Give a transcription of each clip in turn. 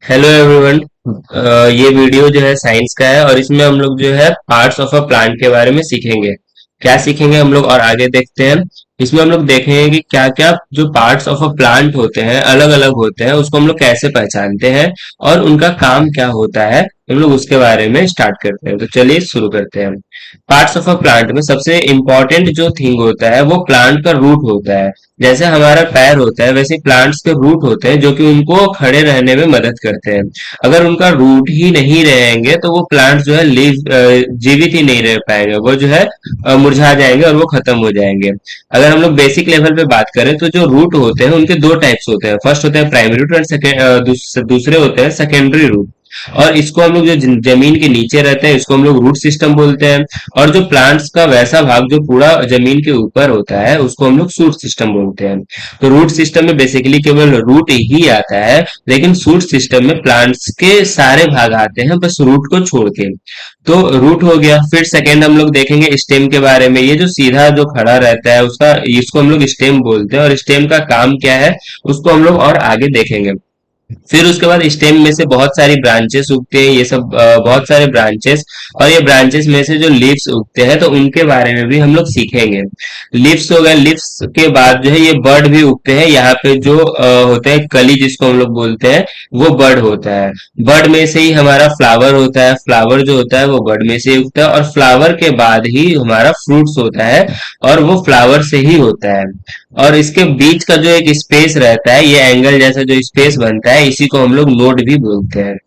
Hello everyone. ये video जो है साइंस का है और इसमें हम लोग जो है पार्ट्स ऑफ अ प्लांट के बारे में सीखेंगे। क्या सीखेंगे हम लोग और आगे देखते हैं। इसमें हम लोग देखेंगे कि क्या क्या जो पार्ट्स ऑफ अ प्लांट होते हैं अलग अलग होते हैं, उसको हम लोग कैसे पहचानते हैं और उनका काम क्या होता है। हम लोग उसके बारे में स्टार्ट करते हैं, तो चलिए शुरू करते हैं। पार्ट्स ऑफ अ प्लांट में सबसे इंपॉर्टेंट जो थिंग होता है वो प्लांट का रूट होता है। जैसे हमारा पैर होता है वैसे प्लांट्स के रूट होते हैं जो कि उनको खड़े रहने में मदद करते हैं। अगर उनका रूट ही नहीं रहेंगे तो वो प्लांट्स जो है जीवित ही नहीं रह पाएंगे, वो जो है मुरझा जाएंगे और वो खत्म हो जाएंगे। अगर हम लोग बेसिक लेवल पे बात करें तो जो रूट होते हैं उनके दो टाइप्स होते हैं। फर्स्ट होता है प्राइमरी रूट और दूसरे होते हैं सेकेंडरी रूट। और इसको हम लोग जो जमीन के नीचे रहते हैं इसको हम लोग रूट सिस्टम बोलते हैं। और जो प्लांट्स का वैसा भाग जो पूरा जमीन के ऊपर होता है उसको हम लोग शूट सिस्टम बोलते हैं। तो रूट सिस्टम में बेसिकली केवल रूट ही आता है, लेकिन शूट सिस्टम में प्लांट्स के सारे भाग आते हैं बस रूट को छोड़ के। तो रूट हो गया। फिर सेकेंड हम लोग देखेंगे स्टेम के बारे में। ये जो सीधा जो खड़ा रहता है उसका इसको हम लोग स्टेम बोलते हैं और स्टेम का काम क्या है उसको हम लोग और आगे देखेंगे। फिर उसके बाद स्टेम में से बहुत सारी ब्रांचेस उगते हैं, ये सब बहुत सारे ब्रांचेस। और ये ब्रांचेस में से जो लीव्स उगते हैं तो उनके बारे में भी हम लोग सीखेंगे। लीव्स हो गए, लीव्स के बाद जो है ये बर्ड भी उगते हैं। यहाँ पे जो होते हैं कली जिसको हम लोग बोलते हैं वो बर्ड होता है। बर्ड में से ही हमारा फ्लावर होता है, फ्लावर जो होता है वो बर्ड में से ही उगता है और फ्लावर के बाद ही हमारा फ्रूट्स होता है और वो फ्लावर से ही होता है। और इसके बीच का जो एक स्पेस रहता है, ये एंगल जैसा जो स्पेस बनता है इसी को हम लोग नोड भी बोलते हैं।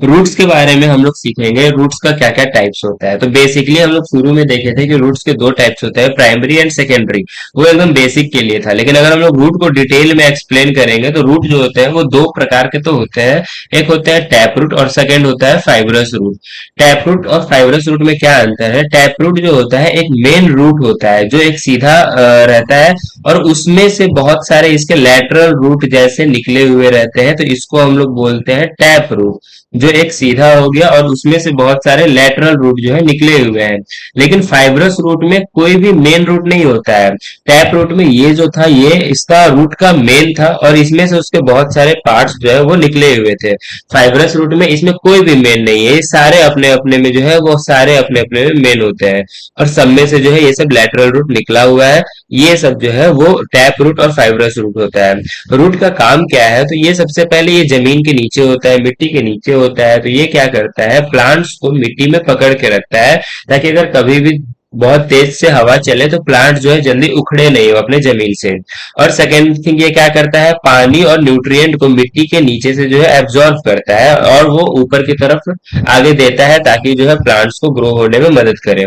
रूट्स के बारे में हम लोग सीखेंगे, रूट्स का क्या क्या टाइप्स होता है। तो बेसिकली हम लोग शुरू में देखे थे कि रूट्स के दो टाइप्स होते हैं, प्राइमरी एंड सेकेंडरी। वो एकदम बेसिक के लिए था, लेकिन अगर हम लोग रूट को डिटेल में एक्सप्लेन करेंगे तो रूट जो होते हैं वो दो प्रकार के तो होते हैं। एक होता है टैप रूट और सेकेंड होता है फाइब्रस रूट। टैप रूट और फाइब्रस रूट में क्या अंतर है? टैप रूट जो होता है एक मेन रूट होता है जो एक सीधा रहता है और उसमें से बहुत सारे इसके लैटरल रूट जैसे निकले हुए रहते हैं, तो इसको हम लोग बोलते हैं टैप रूट। जो एक सीधा हो गया और उसमें से बहुत सारे लेटरल रूट जो है निकले हुए हैं। लेकिन फाइब्रस रूट में कोई भी मेन रूट नहीं होता है। टैप रूट में ये जो था ये इसका रूट का मेन था और इसमें से उसके बहुत सारे पार्ट्स जो है वो निकले हुए थे। फाइब्रस रूट में इसमें कोई भी मेन नहीं है, ये सारे अपने अपने में जो है वो सारे अपने अपने में मेन होते हैं और सब में से जो है ये सब लेटरल रूट निकला हुआ है। ये सब जो है वो टैप रूट और फाइब्रस रूट होता है। रूट का काम क्या है? तो ये सबसे पहले ये जमीन के नीचे होता है, मिट्टी के नीचे होता है। तो ये क्या करता है? प्लांट्स को मिट्टी में पकड़ के रखता है ताकि अगर कभी भी बहुत तेज से हवा चले तो प्लांट जो है जल्दी उखड़े नहीं हो अपने जमीन से। और सेकेंड थिंग ये क्या करता है? पानी और न्यूट्रिएंट को मिट्टी के नीचे से जो है एब्जॉर्ब करता है और वो ऊपर की तरफ आगे देता है ताकि जो है प्लांट्स को ग्रो होने में मदद करे।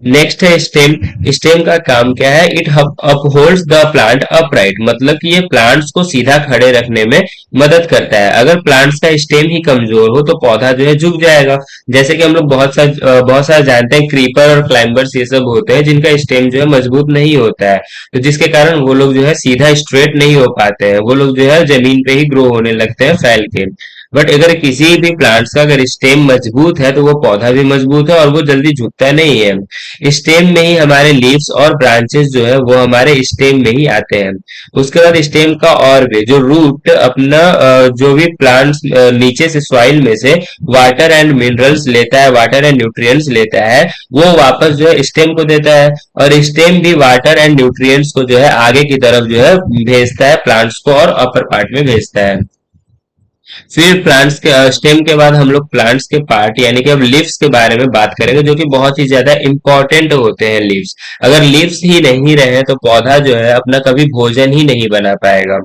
नेक्स्ट है स्टेम। स्टेम का काम क्या है? It upholds the plant upright, मतलब कि ये प्लांट्स को सीधा खड़े रखने में मदद करता है। अगर प्लांट्स का स्टेम ही कमजोर हो तो पौधा जो है झुक जाएगा। जैसे कि हम लोग बहुत सारा जानते हैं, क्रीपर और क्लाइंबर्स ये सब होते हैं जिनका स्टेम जो है मजबूत नहीं होता है, तो जिसके कारण वो लोग जो है सीधा स्ट्रेट नहीं हो पाते हैं, वो लोग जो है जमीन पे ही ग्रो होने लगते हैं फैल के। बट अगर किसी भी प्लांट्स का अगर स्टेम मजबूत है तो वो पौधा भी मजबूत है और वो जल्दी झुकता नहीं है। स्टेम में ही हमारे लीव्स और ब्रांचेस जो है वो हमारे स्टेम में ही आते हैं। उसके बाद स्टेम का और भी जो रूट अपना जो भी प्लांट्स नीचे से सॉइल में से वाटर एंड मिनरल्स लेता है, वाटर एंड न्यूट्रिएंट्स लेता है, वो वापस जो है स्टेम को देता है और स्टेम भी वाटर एंड न्यूट्रिएंट्स को जो है आगे की तरफ जो है भेजता है, प्लांट्स को और अपर पार्ट में भेजता है। फिर प्लांट्स के स्टेम के बाद हम लोग प्लांट्स के पार्ट यानी कि अब लीव्स के बारे में बात करेंगे, जो कि बहुत ही ज्यादा इंपॉर्टेंट होते हैं लीव्स। अगर लीव्स ही नहीं रहे तो पौधा जो है अपना कभी भोजन ही नहीं बना पाएगा।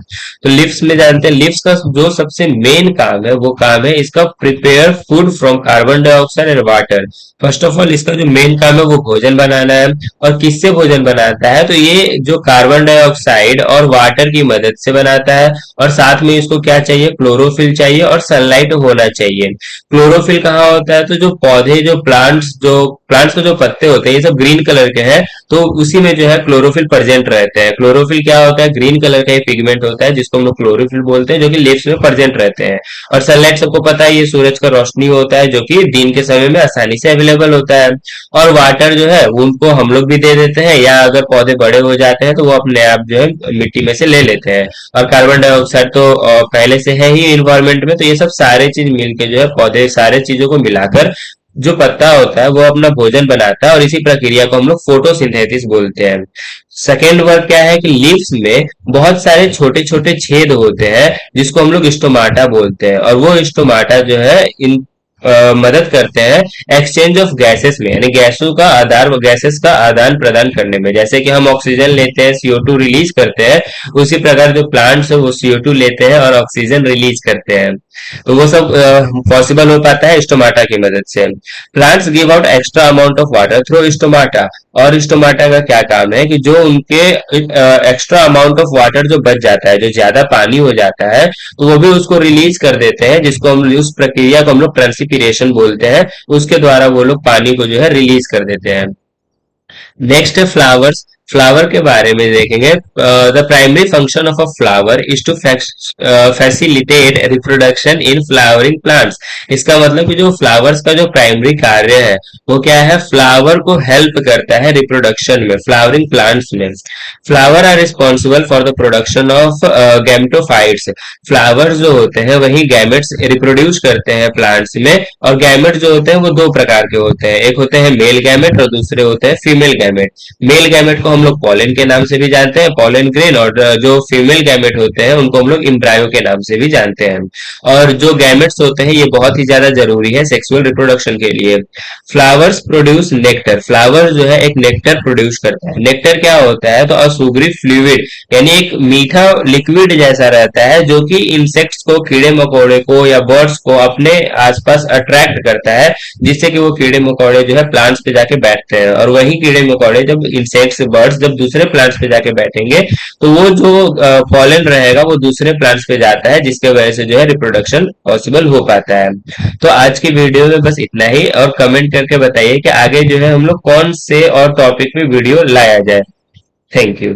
तो लीव्स में जानते हैं लीव्स का जो सबसे मेन काम है वो काम है इसका prepare food from carbon dioxide and water. First of all इसका जो मेन काम है वो भोजन बनाना है। और किससे भोजन बनाता है? तो ये जो कार्बन डाइऑक्साइड और वाटर की मदद से बनाता है। और साथ में इसको क्या चाहिए? क्लोरोफिल चाहिए और सनलाइट होना चाहिए। क्लोरोफिल कहाँ होता है? तो जो पौधे जो प्लांट्स के जो पत्ते होते हैं ये सब ग्रीन कलर के हैं, तो उसी में जो है क्लोरोफिल प्रेजेंट रहते हैं। क्लोरोफिल क्या होता है? ग्रीन कलर का एक पिगमेंट होता है जिसको हम लोग क्लोरोफिल बोलते हैं, जो कि लीव्स में प्रेजेंट रहते हैं। और सनलाइट सबको पता है, ये सूरज का रोशनी होता है जो कि दिन के समय में आसानी से अवेलेबल होता है। और वाटर जो है वो उनको हम लोग भी दे देते हैं, या अगर पौधे बड़े हो जाते हैं तो वो अपने आप जो है मिट्टी में से ले लेते हैं। और कार्बन डाइऑक्साइड तो पहले से है ही इन्वायरमेंट में, तो ये सब सारे चीज मिलके जो है पौधे सारे चीजों को मिलाकर जो पत्ता होता है वो अपना भोजन बनाता है, और इसी प्रक्रिया को हम लोग फोटोसिंथेसिस बोलते हैं। सेकेंड वर्ड क्या है कि लीव्स में बहुत सारे छोटे छोटे छेद होते हैं जिसको हम लोग स्टोमाटा बोलते हैं, और वो स्टोमाटा जो है इन मदद करते हैं एक्सचेंज ऑफ गैसेस में, यानी गैसेस का आदान प्रदान करने में। जैसे कि हम ऑक्सीजन लेते हैं, CO2 रिलीज करते हैं, उसी प्रकार जो प्लांट्स है वो CO2 लेते हैं और ऑक्सीजन रिलीज करते हैं। तो वो सब पॉसिबल हो पाता है स्टोमाटा की मदद से। Plants give out extra amount of water through stomata, और स्टोमाटा का क्या काम है कि जो उनके एक्स्ट्रा अमाउंट ऑफ वाटर जो बच जाता है, जो ज्यादा पानी हो जाता है, तो वो भी उसको रिलीज कर देते हैं, जिसको हम उस प्रक्रिया को हम लोग ट्रांसपिरेशन बोलते हैं। उसके द्वारा वो लोग पानी को जो है रिलीज कर देते हैं। नेक्स्ट है फ्लावर्स। फ्लावर के बारे में देखेंगे। The primary function of a flower is to facilitate reproduction in flowering plants. इसका मतलब कि जो फ्लावर्स का जो प्राइमरी कार्य है वो क्या है? फ्लावर को हेल्प करता है रिप्रोडक्शन में, फ्लावरिंग प्लांट्स में। Flower are responsible for the production of gametophytes. Flowers जो होते हैं वही गैमेट्स रिप्रोड्यूस करते हैं प्लांट्स में, और गैमेट जो होते हैं वो दो प्रकार के होते हैं, एक होते हैं मेल गैमेट और दूसरे होते हैं फीमेल गैमेट। मेल गैमेट को हम लोग पॉलन के नाम से भी जानते हैं, पॉलन ग्रेन, और जो फीमेल गैमेट होते हैं उनको हम लोग एम्ब्रायो के नाम से भी जानते हैं। और जो गैमेट्स होते हैं ये बहुत ही ज्यादा जरूरी है सेक्सुअल रिप्रोडक्शन के लिए। Flowers produce nectar. फ्लावर जो है एक नेक्टर प्रोड्यूस करता है। नेक्टर क्या होता है? तो असुगरी फ्लूइड, यानी एक मीठा लिक्विड जैसा रहता है जो कि इंसेक्ट्स को, कीड़े मकोड़े को या बर्ड्स को अपने आसपास अट्रैक्ट करता है, जिससे कि वो कीड़े मकोड़े जो है प्लांट्स पे जाके बैठते हैं। और वही कीड़े मकोड़े, जब इंसेक्ट्स बर्ड्स जब दूसरे प्लांट्स पे जाके बैठेंगे तो वो जो पॉलन रहेगा वो दूसरे प्लांट्स पे जाता है, जिसके वजह से जो है रिप्रोडक्शन पॉसिबल हो पाता है। तो आज की वीडियो में बस इतना ही, और कमेंट करके बताइए कि आगे जो है हम लोग कौन से और टॉपिक पे वीडियो लाया जाए। Thank you.